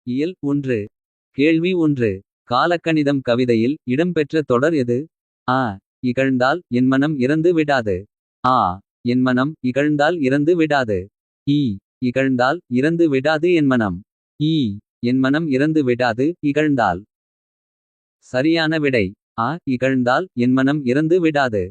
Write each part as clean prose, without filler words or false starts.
இயல் 1. கேள்வி 1. காலக்கணிதம் கவிதையில் இடம்பெற்ற தொடர் எது? ஆ. இகழ்ந்தால் என் மனம் இறந்து விடாது. ஆ. என் மனம் இகழ்ந்தால் இறந்து விடாது. ஈ. இகழ்ந்தால் இறந்து விடாது என் மனம். ஈ. என் மனம் இறந்து விடாது இகழ்ந்தால். சரியான விடை ஆ. இகழ்ந்தால் என் மனம் இறந்து விடாது.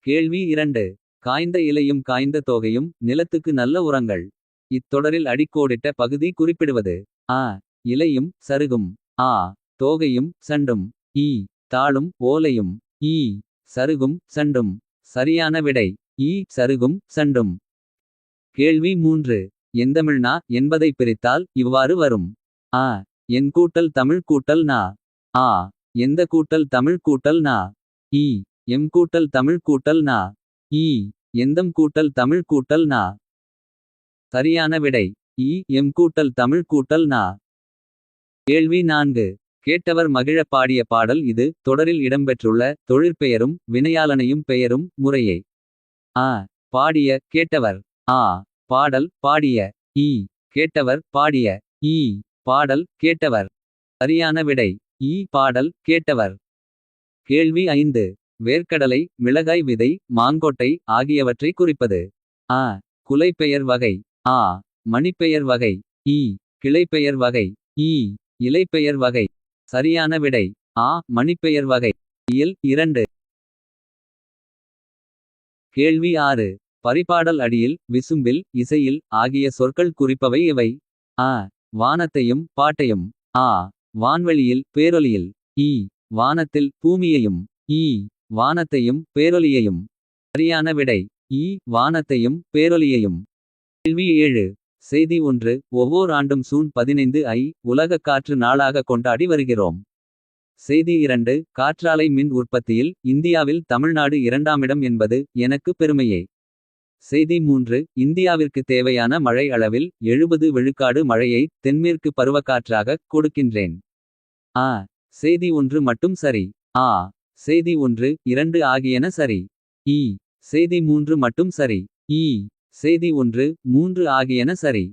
கேள்வி 2. காய்ந்த இலையும் காய்ந்த தோகையும் நிலத்துக்கு நல்ல உரங்கள். இத்தொடரில் அடிக்கோடிட்ட பகுதி குறிப்பிடுவது. ஆ. இலையும் சருகும். ஆ. தோகையும் சண்டும். ஈ. தாளும் ஓலையும். ஈ. சருகும் சண்டும். சரியான விடை ஈ. சருகும் சண்டும். கேள்வி 3. எந்தமிழ்னா என்பதை பிரித்தால் இவ்வாறு வரும். ஆ. என் கூட்டல் தமிழ் கூட்டல் நா. ஆ. எந்த கூட்டல் தமிழ் கூட்டல் நா. ஈ. எம் கூட்டல் தமிழ் கூட்டல் நா. ஈ. எந்தம் கூட்டல் தமிழ் கூட்டல் நா. சரியான விடை ஈ. எம் கூட்டல் தமிழ் கூட்டல் நா. கேள்வி 4. கேட்டவர் மகிழப் பாடிய பாடல் இது தொடரில் இடம்பெற்றுள்ள தொழிற்பெயரும் வினையாளனையும் பெயரும் முறையே. ஆ. பாடிய கேட்டவர். ஆ. பாடல் பாடிய. ஈ. கேட்டவர் பாடிய. ஈ. பாடல் கேட்டவர். சரியான விடை ஈ. பாடல் கேட்டவர். கேள்வி 5. வேர்க்கடலை மிளகாய் விதை மாங்கொட்டை ஆகியவற்றை குறிப்பது. ஆ. குலைப்பெயர் வகை. ஆ. மணிப்பெயர் வகை. ஈ. கிளைப்பெயர் வகை. ஈ. இலைப்பெயர் வகை. சரியான விடை ஆ. மணிப்பெயர் வகை. இயல் 2. கேள்வி 6. பரிபாடல் அடியில் விசும்பில் இசையில் ஆகிய சொற்கள் குறிப்பவை எவை? ஆ. வானத்தையும் பாட்டையும். ஆ. வான்வெளியில் பேரொலியில். ஈ. வானத்தில் பூமியையும். ஈ. வானத்தையும் பேரொலியையும். சரியான விடை ஈ. வானத்தையும் பேரொலியையும். கேள்வி 7. செய்தி 1. ஒவ்வொரு ஆண்டும் சூன் 15 ஐ உலக காற்று நாளாக கொண்டாடி வருகிறோம். செய்தி 2. காற்றாலை மின் உற்பத்தியில் இந்தியாவில் தமிழ்நாடு 2ஆமிடம் என்பது எனக்கு பெருமையே. செய்தி 3. இந்தியாவிற்கு தேவையான மழை அளவில் 70 விழுக்காடு மழையை தென்மேற்கு பருவக்காற்றாக கொடுக்கின்றேன். ஆ. செய்தி 1 மட்டும் சரி. ஆ. செய்தி 1 2 ஆகியன சரி. ஈ. செய்தி 3 மட்டும் சரி. ஈ. செய்தி 1 3 ஆகியன சரி.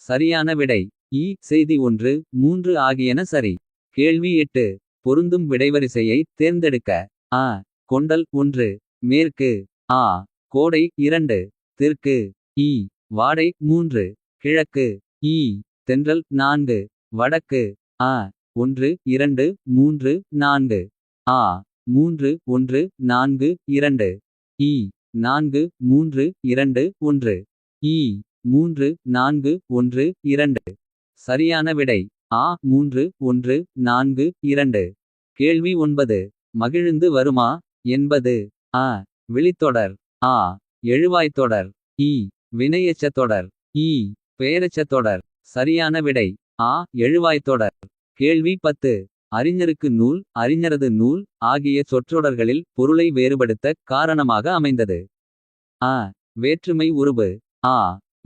சரியான விடை ஈ. செய்தி 1 3 ஆகியன சரி. கேள்வி 8. பொருந்தும் விடைவரிசையை தேர்ந்தெடுக்க. ஆ. கொண்டல் 1. மேற்கு. ஆ. கோடை 2. தெற்கு. ஈ. வாடை 3. கிழக்கு. ஈ. தென்றல் 4. வடக்கு. ஆ. 1 2 3 4. ஆ. 3 1 4 2. ஈ. 4 3 2 1. ஈ. 3 4 1 2. சரியான விடை ஆ. 3 1 4 2. கேள்வி 9. மகிழ்ந்து வருமா என்பது. ஆ. விளித்தொடர். ஆ. எழுவாய்த்தொடர். ஈ. வினையெச்சத் தொடர். ஈ. பெயரெச்சத் தொடர். சரியான விடை ஆ. எழுவாய்த்தொடர். கேள்வி 10. அறிஞருக்கு நூல் அறிஞரது நூல் ஆகிய சொற்றொடர்களில் பொருளை வேறுபடுத்த காரணமாக அமைந்தது. ஆ. வேற்றுமை உருபு. ஆ.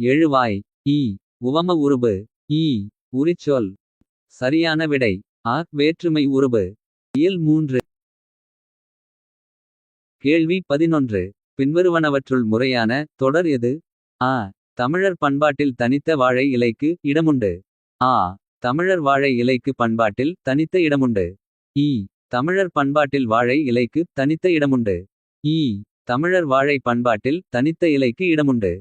எழுவாய். ஈ. உவம உருபு. ஈ. உரிச்சொல். சரியான விடை ஆ. வேற்றுமை உருபு. இயல் 3. கேள்வி 11. பின்வருவனவற்றுள் முறையான தொடர் எது? ஆ. தமிழர் பண்பாட்டில் தனித்த வாழை இலைக்கு இடமுண்டு. ஆ. தமிழர் வாழை இலைக்கு பண்பாட்டில் தனித்த இடமுண்டு. ஈ. தமிழர் பண்பாட்டில் வாழை இலைக்கு தனித்த இடமுண்டு. ஈ. தமிழர் வாழை பண்பாட்டில் தனித்த இலைக்கு இடமுண்டு.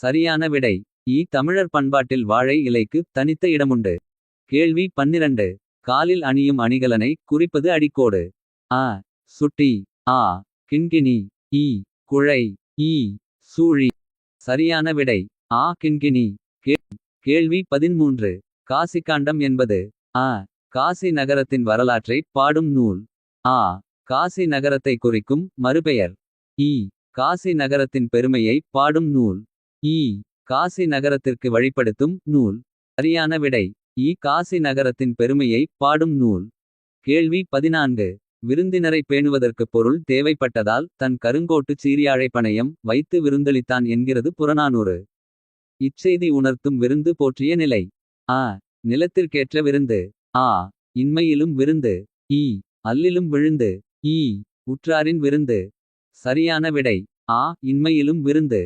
சரியான விடை ஈ. தமிழர் பண்பாட்டில் வாழை இலைக்கு தனித்த இடமுண்டு. கேள்வி 12. காலில் அணியும் அணிகலனை குறிப்பது அடிக்கோடு. ஆ. சுட்டி. ஆ. கிண்கிணி. ஈ. குழை. ஈ. சூழி. சரியான விடை ஆ. கிண்கிணி. கேள்வி 13. காசிக்காண்டம் என்பது. ஆ. காசி நகரத்தின் வரலாற்றை பாடும் நூல். ஆ. காசி நகரத்தை குறிக்கும் மறுபெயர். ஈ. காசி நகரத்தின் பெருமையை பாடும் நூல். ஈ. காசி நகரத்திற்கு வழிப்படுத்தும் நூல். சரியான விடை ஈ. காசி நகரத்தின் பெருமையை பாடும் நூல். கேள்வி 14. விருந்தினரை பேணுவதற்கு பொருள் தேவைப்பட்டதால் தன் கருங்கோட்டு சீரியாழை பணயம் வைத்து விருந்தளித்தான் என்கிறது புறநானூறு. இச்செய்தி உணர்த்தும் விருந்து போற்றிய நிலை. ஆ. நிலத்திற்கேற்ற விருந்து. ஆ. இன்மையிலும் விருந்து. ஈ. அல்லிலும் விழுந்து. ஈ. உற்றாரின் விருந்து. சரியான விடை ஆ. இன்மையிலும் விருந்து.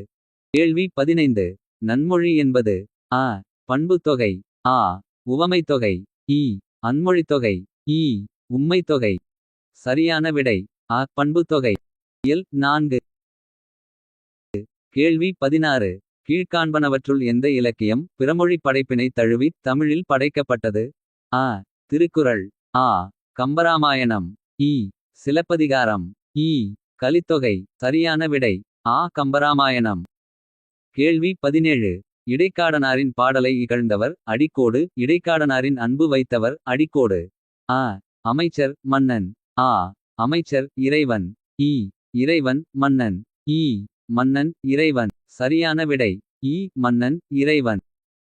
கேள்வி 15. நன்மொழி என்பது. ஆ. பண்புத்தொகை. ஆ. உவமைத்தொகை. ஈ அன்மொழித்தொகை. ஈ உம்மைத்தொகை. சரியான விடை அ பண்புத்தொகை. இயல் 4. கேள்வி 16. கீழ்காண்பனவற்றுள் எந்த இலக்கியம் பிறமொழி படைப்பினை தழுவித் தமிழில் படைக்கப்பட்டது. அ திருக்குறள். ஆ கம்பராமாயணம். ஈ சிலப்பதிகாரம். ஈ கலித்தொகை. சரியான விடை ஆ கம்பராமாயணம். கேள்வி 17. இடைக்காடனாரின் பாடலை இகழ்ந்தவர் அடிக்கோடு. இடைக்காடனாரின் அன்பு வைத்தவர் அடிக்கோடு. அ அமைச்சர் மன்னன். ஆ அமைச்சர் இறைவன். ஈ இறைவன் மன்னன். ஈ மன்னன் இறைவன். சரியான விடை ஈ மன்னன் இறைவன்.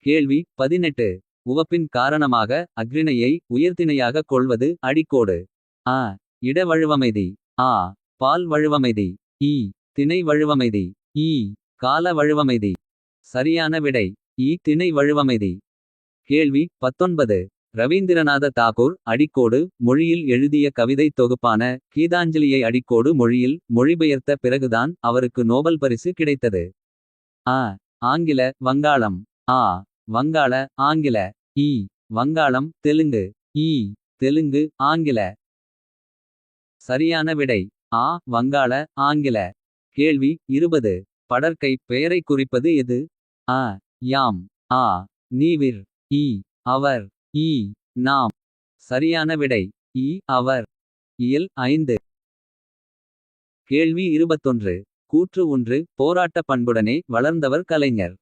கேள்வி 18. உவப்பின் காரணமாக அஃறிணையை உயர்திணையாகக் கொள்வது அடிக்கோடு. அ இட வழுவமைதி. ஆ பால் வழுவமைதி. ஈ திணை வழுவமைதி. ஈ கால வழுவமைதி. சரியான விடை ஈ திணை வழுவமைதி. கேள்வி 19. ரவீந்திரநாத தாகூர் அடிக்கோடு மொழியில் எழுதிய கவிதைத் தொகுப்பான கீதாஞ்சலியை அடிக்கோடு மொழியில் மொழிபெயர்த்த பிறகுதான் அவருக்கு நோபல் பரிசு கிடைத்தது. அ ஆங்கில வங்காளம். ஆ வங்காள ஆங்கில. ஈ வங்காளம் தெலுங்கு. ஈ தெலுங்கு ஆங்கில. சரியான விடை ஆ வங்காள ஆங்கில. கேள்வி 20. படர்க்கை பெயரைக் குறிப்பது எது. அ யாம். ஆ நீவிர். ஈ அவர். ஈ நாம். சரியான விடை ஈ அவர். இயல் 5. கேள்வி 21. கூற்று 1. போராட்ட பண்புடனே வளர்ந்தவர் கலைஞர்.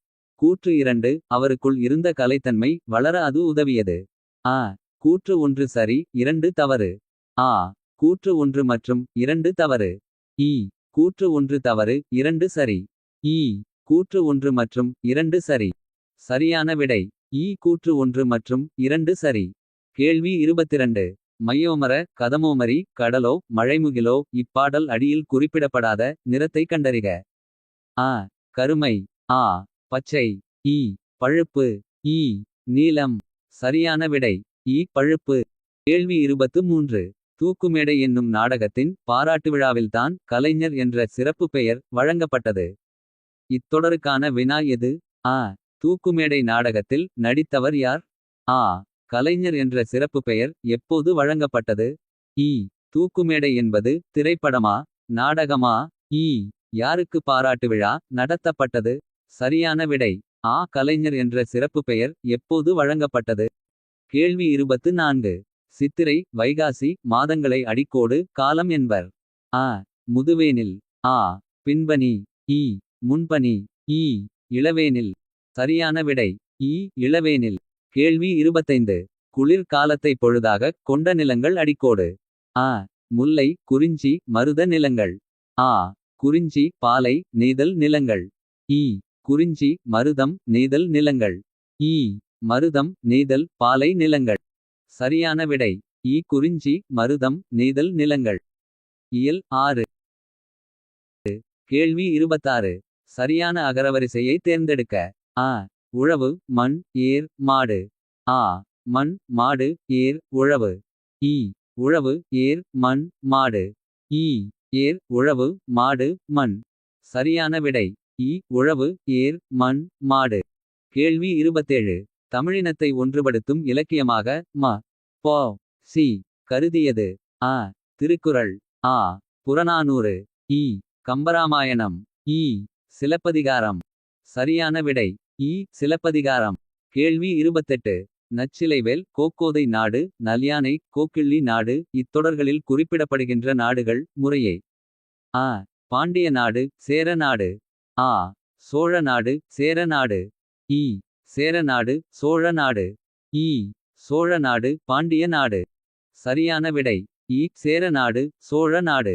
கூற்று 2. அவருக்குள் இருந்த கலைத்தன்மை வளர அது உதவியது. அ கூற்று 1 சரி 2 தவறு. ஆ கூற்று 1 மற்றும் 2 தவறு. ஈ கூற்று 1 தவறு 2 சரி. ஈ கூற்று 1 மற்றும் 2 சரி. சரியான விடை ஈ கூற்று 1 மற்றும் 2 சரி. கேள்வி 22. மையோமர கதமோமரி கடலோ மழைமுகிலோ இப்பாடல் அடியில் குறிப்பிடப்படாத நிறத்தை கண்டறிக. அ கருமை. ஆ பச்சை. ஈ பழுப்பு. ஈ நீலம். சரியான விடை ஈ பழுப்பு. கேள்வி 23. தூக்குமேடை என்னும் நாடகத்தின் பாராட்டு விழாவில்தான் கலைஞர் என்ற சிறப்பு பெயர் வழங்கப்பட்டது. இத்தொடருக்கான வினா எது. அ தூக்குமேடை நாடகத்தில் நடித்தவர் யார். ஆ கலைஞர் என்ற சிறப்பு பெயர் எப்போது வழங்கப்பட்டது. ஈ தூக்குமேடை என்பது திரைப்படமா நாடகமா. ஈ யாருக்கு பாராட்டு விழா நடத்தப்பட்டது. சரியான விடை ஆ கலைஞர் என்ற சிறப்பு பெயர் எப்போது வழங்கப்பட்டது. கேள்வி 24. சித்திரை வைகாசி மாதங்களை அடிக்கோடு காலம் என்பர். அ முதுவேனில். ஆ பின்பனி. ஈ முன்பனி. ஈ இளவேனில். சரியான விடை ஈ இளவேனில். கேள்வி 25. குளிர் காலத்தை பொழுதாகக் கொண்ட நிலங்கள் அடிக்கோடு. அ முல்லை குறிஞ்சி மருத நிலங்கள். ஆ குறிஞ்சி பாலை நெய்தல் நிலங்கள். ஈ குறிஞ்சி மருதம் நெய்தல் நிலங்கள். ஈ மருதம் நெய்தல் பாலை நிலங்கள். சரியான விடை ஈ குறிஞ்சி மருதம் நெய்தல் நிலங்கள். இயல் 6. கேள்வி 26. சரியான அகரவரிசையை தேர்ந்தெடுக்க. அ உழவு மண் ஏர் மாடு. ஆ மண் மாடு ஏர் உழவு. ஈ உழவு ஏர் மண் மாடு. ஈ ஏர் உழவு மாடு மண். சரியான விடை ஈ உழவு ஏர் மண் மாடு. கேள்வி 27. தமிழினத்தை ஒன்றுபடுத்தும் இலக்கியமாக ம பொ சி கருதியது. அ திருக்குறள். ஆ புறநானூறு. ஈ கம்பராமாயணம். ஈ சிலப்பதிகாரம். சரியான விடை ஈ சிலப்பதிகாரம். கேள்வி 28. நச்சிலைவேல் கோக்கோதை நாடு நல்யானை கோக்கிள்ளி நாடு இத்தொடர்களில் குறிப்பிடப்படுகின்ற நாடுகள் முறையே. அ பாண்டிய நாடு சேர நாடு. ஆ சோழ நாடு சேர நாடு. ஈ சேர நாடு சோழ நாடு. ஈ சோழ நாடு பாண்டிய நாடு. சரியான விடை ஈ சேர நாடு சோழ நாடு.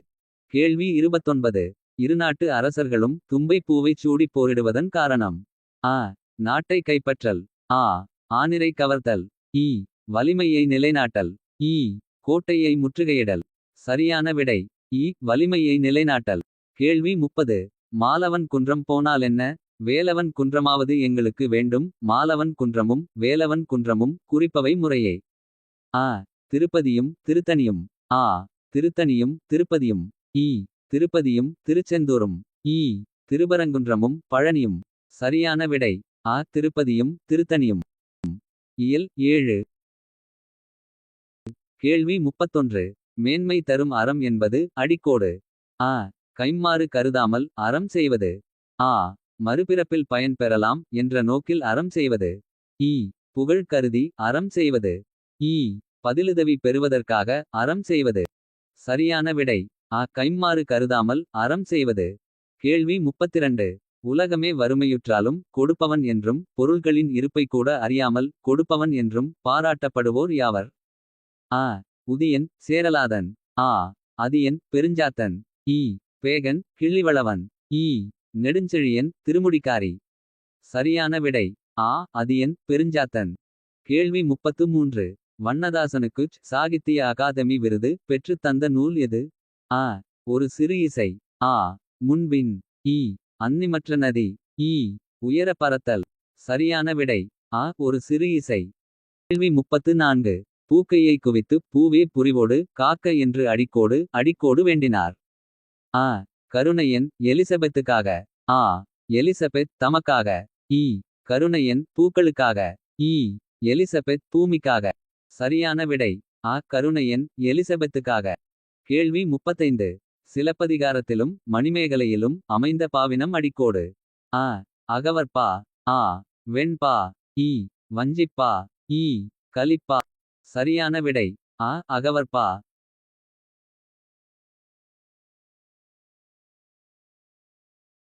கேள்வி 29. இருநாட்டு அரசர்களும் தும்பை பூவைச் சூடிப் போரிடுவதன் காரணம். அ நாட்டை கைப்பற்றல். ஆ ஆநிரை கவர்தல். ஈ வலிமையை நிலைநாட்டல். ஈ கோட்டையை முற்றுகையிடல். சரியான விடை ஈ வலிமையை நிலைநாட்டல். கேள்வி 30. மாலவன் குன்றம் போனாலென்ன வேலவன் குன்றமாவது எங்களுக்கு வேண்டும். மாலவன் குன்றமும் வேலவன் குன்றமும் குறிப்பவை முறையே. அ திருப்பதியும் திருத்தணியும். ஆ திருத்தணியும் திருப்பதியும். ஈ திருப்பதியும் திருச்செந்தூரும். ஈ திருப்பரங்குன்றமும் பழனியும். சரியான விடை ஆ திருப்பதியும் திருத்தணியும். இயல் 7. கேள்வி 31. மேன்மை தரும் அறம் என்பது அடிக்கோடு. அ. கைம்மாறு கருதாமல் அறம் செய்வது. ஆ. மறுபிறப்பில் பயன் பெறலாம் என்ற நோக்கில் அறம் செய்வது. ஈ. புகழ் கருதி அறம் செய்வது. ஈ. பதிலுதவி பெறுவதற்காக அறம் செய்வது. சரியான விடை அ. கைம்மாறு கருதாமல் அறம் செய்வது. கேள்வி 32. உலகமே வறுமையுற்றாலும் கொடுப்பவன் என்றும் பொருள்களின் இருப்பை கூட அறியாமல் கொடுப்பவன் என்றும் பாராட்டப்படுவோர் யாவர். ஆ. உதியன் சேரலாதன். ஆ. அதியன் பெருஞ்சாத்தன். ஈ. பேகன் கிள்ளிவளவன். ஈ. நெடுஞ்செழியன் திருமுடிக்காரி. சரியான விடை ஆ. அதியன் பெருஞ்சாத்தன். கேள்வி 33. வண்ணதாசனுக்குச் சாகித்திய அகாதமி விருது பெற்றுத் தந்த நூல் எது. ஆ. ஒரு சிறு இசை. ஆ. முன்பின். ஈ. அன்னிமற்ற நதி. ஈ. உயர பறத்தல். சரியான விடை ஆ. ஒரு சிறு இசை. கேள்வி 34. பூக்கையை குவித்து பூவே புரிவோடு காக்க என்று அடிக்கோடு வேண்டினார். ஆ. கருணையன் எலிசபெத்துக்காக. ஆ. எலிசபெத் தமக்காக. ஈ. கருணையன் பூக்களுக்காக. ஈ. எலிசபெத் பூமிக்காக. சரியான விடை ஆ. கருணையன் எலிசபெத்துக்காக. கேள்வி 35. சிலப்பதிகாரத்திலும் மணிமேகலையிலும் அமைந்த பாவினம் அடிக்கோடு. ஆ. அகவற்பா. ஆ. வெண்பா. ஈ. வஞ்சிப்பா. ஈ. கலிப்பா. சரியான விடை ஆ. அகவற்பா.